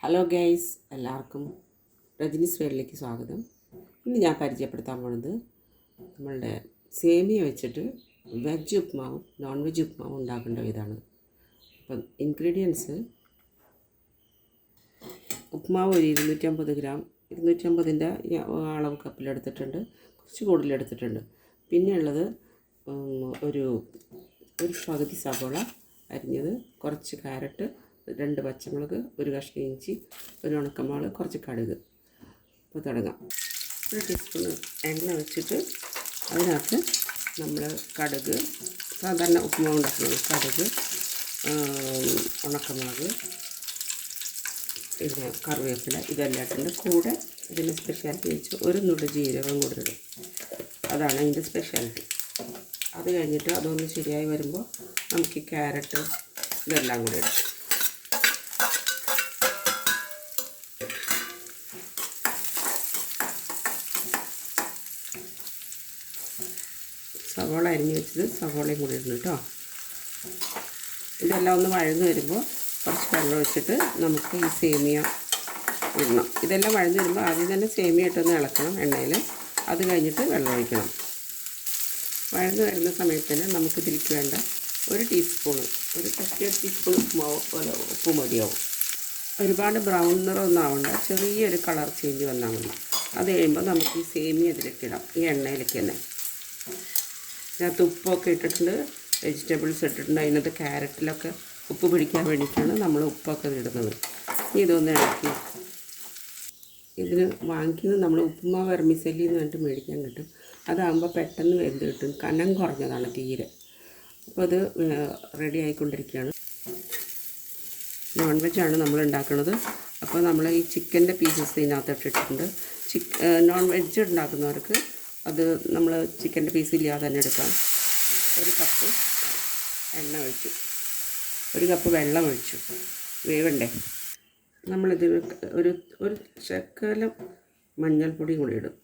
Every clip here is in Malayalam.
ഹലോ ഗൈസ്, എല്ലാവർക്കും രജനീസ് വേളിലേക്ക് സ്വാഗതം. ഇന്ന് ഞാൻ പരിചയപ്പെടുത്താൻ പോകുന്നത് നമ്മളുടെ സേമിയ വെച്ചിട്ട് വെജ് ഉപ്മാവും നോൺ വെജ് ഉപ്മാവും ഉണ്ടാക്കേണ്ട വിധമാണ്. അപ്പം ഇൻഗ്രീഡിയൻസ്: ഉപ്മാവ് ഒരു 250 ഗ്രാം, 250-ൻ്റെ അളവ് കപ്പിലെടുത്തിട്ടുണ്ട്, കുറച്ച് കൂടുതലെടുത്തിട്ടുണ്ട്. പിന്നെ ഉള്ളത് ഒരു പകുതി സവോള അരിഞ്ഞത്, കുറച്ച് കാരറ്റ്, 2 പച്ചമുളക്, ഒരു കഷ്ണം ഇഞ്ചി, ഒരു ഉണക്കമുളക്, കുറച്ച് കടുക്. അപ്പോൾ തുടങ്ങാം. 1 ടീസ്പൂൺ എണ്ണ വെച്ചിട്ട് അതിനകത്ത് നമ്മൾ കടുക്, സാധാരണ ഉപ്പുമാവ് ഉണ്ടാക്കുന്നത് കടുക്, ഉണക്കമുളക്, പിന്നെ കറിവേപ്പില, ഇതെല്ലാം ഇട്ടുണ്ട്. കൂടെ ഇതിൻ്റെ സ്പെഷ്യാലിറ്റി വെച്ച് ഒരു നുള്ളി ജീരകം കൂടെ ഇടും. അതാണ് അതിൻ്റെ സ്പെഷ്യാലിറ്റി. അത് കഴിഞ്ഞിട്ട് അതൊന്ന് ശരിയായി വരുമ്പോൾ നമുക്ക് ഈ ക്യാരറ്റ് ഇതെല്ലാം കൂടെ ഇടും. സവോള അരിഞ്ഞ് വെച്ചത് സവോളയും കൂടി ഇടുന്നു കേട്ടോ. ഇതെല്ലാം ഒന്ന് വഴന്ന് വരുമ്പോൾ കുറച്ച് വെള്ളം ഒഴിച്ചിട്ട് നമുക്ക് ഈ സേമിയ ഇടണം. ഇതെല്ലാം വഴന്ന് വരുമ്പോൾ ആദ്യം തന്നെ സേമിയ ഇട്ടൊന്ന് ഇളക്കണം എണ്ണയിൽ. അത് കഴിഞ്ഞിട്ട് വെള്ളം ഒഴിക്കണം. വഴന്ന് വരുന്ന സമയത്ത് തന്നെ നമുക്ക് ഇതിലേക്ക് വേണ്ട ഒരു ടീസ്പൂൺ ഉപ്പുമാവ് പോലെ ഉപ്പ് മതിയാവും. ഒരുപാട് ബ്രൗൺ നിറമൊന്നും ആവണ്ട, ചെറിയൊരു കളർ ചേഞ്ച് വന്നാൽ മതി. അത് കഴിയുമ്പോൾ നമുക്ക് ഈ സേമിയ ഇതിലേക്ക് ഇടാം, ഈ എണ്ണയിലേക്ക് തന്നെ. ഇതിനകത്ത് ഉപ്പൊക്കെ ഇട്ടിട്ടുണ്ട്, വെജിറ്റബിൾസ് ഇട്ടിട്ടുണ്ട്. അതിനകത്ത് ക്യാരറ്റിലൊക്കെ ഉപ്പ് പിടിക്കാൻ വേണ്ടിയിട്ടാണ് നമ്മൾ ഉപ്പൊക്കെ ഇടുന്നത്. ഇതൊന്ന് ഇളക്കി, ഇതിന് വാങ്ങിക്കുന്നത് നമ്മൾ ഉപ്പുമാവ് വെർമിസെല്ലി എന്ന് പറഞ്ഞിട്ട് മേടിക്കാൻ കിട്ടും. അതാകുമ്പോൾ പെട്ടെന്ന് വെന്ത് കിട്ടും, കനം കുറഞ്ഞതാണ് തീരെ. അപ്പോൾ അത് റെഡി ആയിക്കൊണ്ടിരിക്കുകയാണ്. നോൺ വെജാണ് നമ്മൾ ഉണ്ടാക്കുന്നത്. അപ്പോൾ നമ്മൾ ഈ ചിക്കൻ്റെ പീസസ് ഇതിനകത്ത് ഇട്ടിട്ടുണ്ട്. നോൺ വെജ് ഉണ്ടാക്കുന്നവർക്ക് അത് നമ്മൾ ചിക്കൻ്റെ പീസ് ഇല്ലാതെ തന്നെ എടുക്കാം. 1 കപ്പ് എണ്ണ ഒഴിച്ചു, 1 കപ്പ് വെള്ളം ഒഴിച്ചു. വേവണ്ടേ? നമ്മളിതിൽ ഒരു ശകലം മഞ്ഞൾപ്പൊടി കൂടി ഇടും.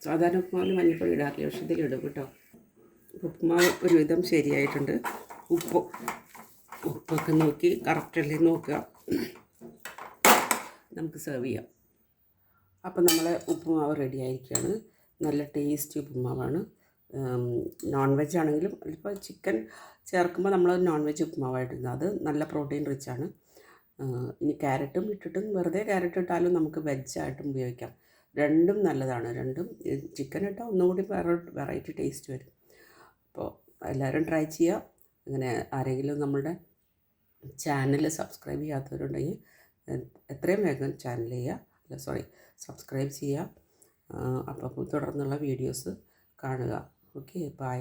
സാധാരണ ഉപ്പുമാവിൽ മഞ്ഞൾപ്പൊടി ഇടാറില്ല, പക്ഷേ ഇതിലിടും കേട്ടോ. ഉപ്പുമാവ് ഒരുവിധം ശരിയായിട്ടുണ്ട്. ഉപ്പൊക്കെ നോക്കി കറക്റ്റല്ലേ നോക്കുക. നമുക്ക് സെർവ് ചെയ്യാം. അപ്പോൾ നമ്മളെ ഉപ്പുമാവ് റെഡി ആയിരിക്കുകയാണ്. നല്ല ടേസ്റ്റി ഉപ്പുമാവാണ്. നോൺ വെജ് ആണെങ്കിലും ഇപ്പോൾ ചിക്കൻ ചേർക്കുമ്പോൾ നമ്മൾ നോൺ വെജ് ഉപ്പുമാവായിട്ടിരുന്നത്, അത് നല്ല പ്രോട്ടീൻ റിച്ചാണ്. ഇനി ക്യാരറ്റും ഇട്ടിട്ടും വെറുതെ ക്യാരറ്റ് ഇട്ടാലും നമുക്ക് വെജായിട്ടും ഉപയോഗിക്കാം. രണ്ടും നല്ലതാണ്. ചിക്കൻ ഇട്ടാൽ ഒന്നുകൂടി വെറൈറ്റി ടേസ്റ്റ് വരും. അപ്പോൾ എല്ലാവരും ട്രൈ ചെയ്യുക. അങ്ങനെ ആരെങ്കിലും നമ്മളുടെ ചാനൽ സബ്സ്ക്രൈബ് ചെയ്യാത്തവരുണ്ടെങ്കിൽ എത്രയും വേഗം സബ്സ്ക്രൈബ് ചെയ്യുക. അപ്പോൾ തുടർന്നുള്ള വീഡിയോസ് കാണുക. Okay, by.